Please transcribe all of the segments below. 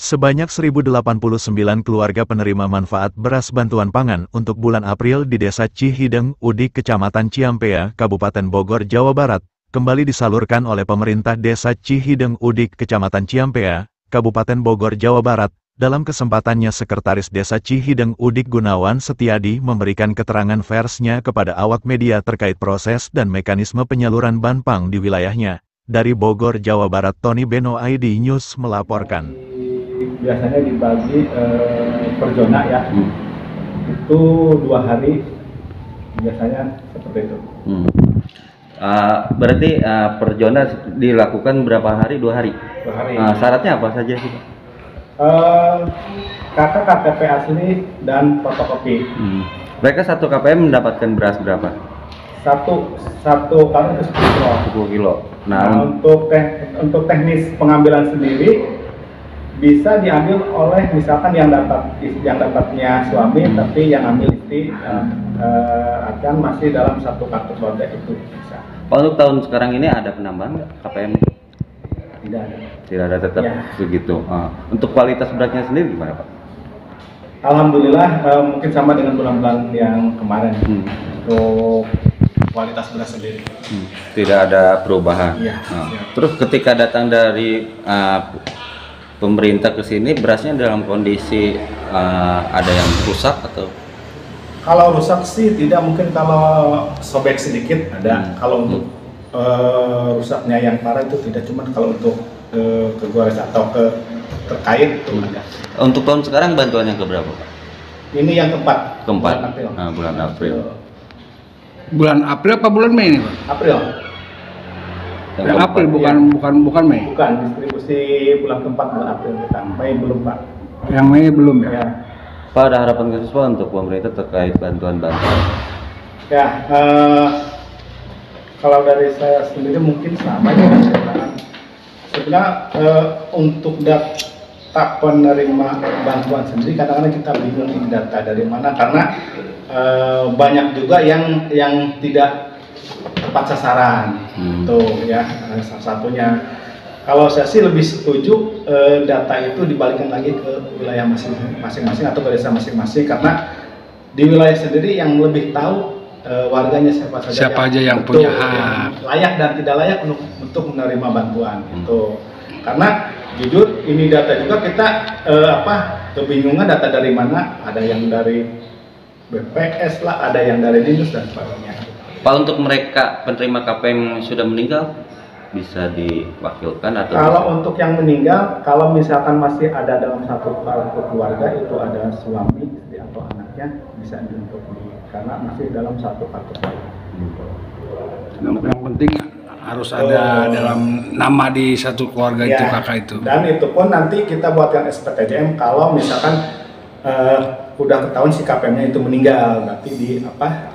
Sebanyak 1.089 keluarga penerima manfaat beras bantuan pangan untuk bulan April di Desa Cihideng, Udik, Kecamatan Ciampea, Kabupaten Bogor, Jawa Barat, kembali disalurkan oleh pemerintah Desa Cihideng, Udik, Kecamatan Ciampea, Kabupaten Bogor, Jawa Barat. Dalam kesempatannya Sekretaris Desa Cihideng, Udik, Gunawan Setiadi memberikan keterangan persnya kepada awak media terkait proses dan mekanisme penyaluran banpang di wilayahnya. Dari Bogor, Jawa Barat, Tony Beno, ID News melaporkan. Biasanya dibagi per zona ya, itu 2 hari biasanya seperti itu. Berarti per zona dilakukan berapa hari? 2 hari? 2 hari. Syaratnya apa saja sih? Kakak KTP asli dan fotokopi. Mereka satu KPM mendapatkan beras berapa? Satu karung itu 10 kilo. 10 kilo. Nah, untuk teknis pengambilan sendiri bisa diambil oleh misalkan yang dapatnya suami, tapi yang ambil istri akan masih dalam satu kartu keluarga itu bisa. Untuk tahun sekarang ini ada penambahan nggak KPM? Tidak ada. Tidak ada, tetap Ya. begitu. Untuk kualitas berasnya sendiri gimana Pak? Alhamdulillah mungkin sama dengan bulan-bulan yang kemarin. Untuk kualitas beras sendiri Tidak ada perubahan. Ya, Terus ketika datang dari pemerintah ke sini, berasnya dalam kondisi ada yang rusak atau? kalau rusak sih tidak, mungkin kalau sobek sedikit ada. Kalau untuk rusaknya yang parah itu tidak, cuman kalau untuk ke gores atau terkait itu ada. Untuk tahun sekarang bantuan yang keberapa Pak? Ini yang keempat. Keempat. Bulan April. Bulan April. Bulan April apa bulan Mei ini Pak? April. Bulan April bukan Mei. Bukan, distribusi bulan keempat bulan April kita. Mei belum Pak. Yang Mei belum ya? Ya. Pak, ada harapan khusus Pak untuk pemerintah terkait bantuan-bantuan? Ya, kalau dari saya sendiri mungkin sama ya. Sebenarnya untuk data penerima bantuan sendiri kadang-kadang kita bingung ini data dari mana, karena banyak juga yang tidak tepat sasaran. Tuh ya, salah satunya. Kalau saya sih lebih setuju data itu dibalikkan lagi ke wilayah masing-masing atau ke desa masing-masing, karena di wilayah sendiri yang lebih tahu warganya siapa saja yang punya hak, layak dan tidak layak untuk menerima bantuan itu. Karena jujur ini data juga kita kebingungan data dari mana, ada yang dari BPS lah, ada yang dari dinas dan sebagainya. Pak, untuk mereka penerima KPM yang sudah meninggal bisa diwakilkan atau? Kalau untuk yang meninggal, kalau misalkan masih ada dalam satu keluarga, itu ada suami, istri atau anaknya, bisa untuk karena masih dalam satu kartu keluarga. Yang penting harus ada dalam nama di satu keluarga itu kakak itu. Dan itu pun nanti kita buatkan SPTJM kalau misalkan udah ketahuan si KPM-nya itu meninggal, berarti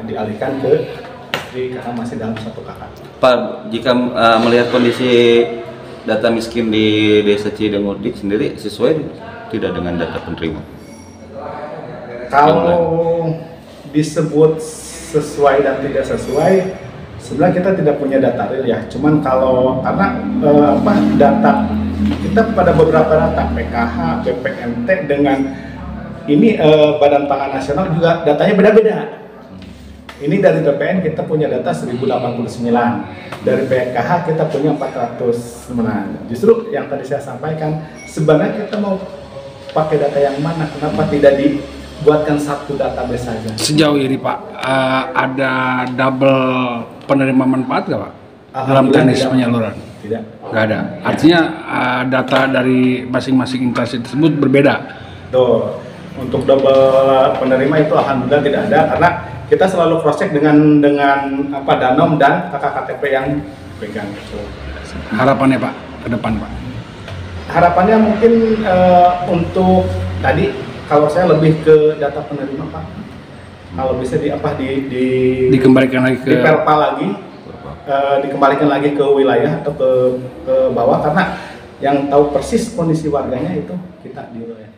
dialihkan ke istri karena masih dalam satu kakak. Pak, jika melihat kondisi data miskin di Desa Cihideng Udik sendiri sesuai tidak dengan data penerima? Kalau disebut sesuai dan tidak sesuai, sebenarnya kita tidak punya data real ya. Cuman kalau karena data kita pada beberapa data PKH, BPNT dengan ini Badan Pangan Nasional juga datanya beda-beda. Ini dari BPN kita punya data 1089, dari PKH kita punya 409. Justru yang tadi saya sampaikan, sebenarnya kita mau pakai data yang mana? Kenapa tidak dibuatkan satu database saja? Sejauh ini Pak, ada double penerima manfaat nggak Pak dalam teknis penyaluran? Tidak. Nggak ada. Artinya data dari masing-masing instansi tersebut berbeda. Tuh, untuk double penerima itu alhamdulillah tidak ada, karena kita selalu cross check dengan Danom dan kakak KTP yang pegang itu. Harapannya Pak ke depan Pak? Harapannya mungkin untuk tadi, kalau saya lebih ke data penerima Pak, kalau bisa dikembalikan lagi ke dikembalikan lagi ke wilayah atau ke bawah, karena yang tahu persis kondisi warganya itu kita di wilayah.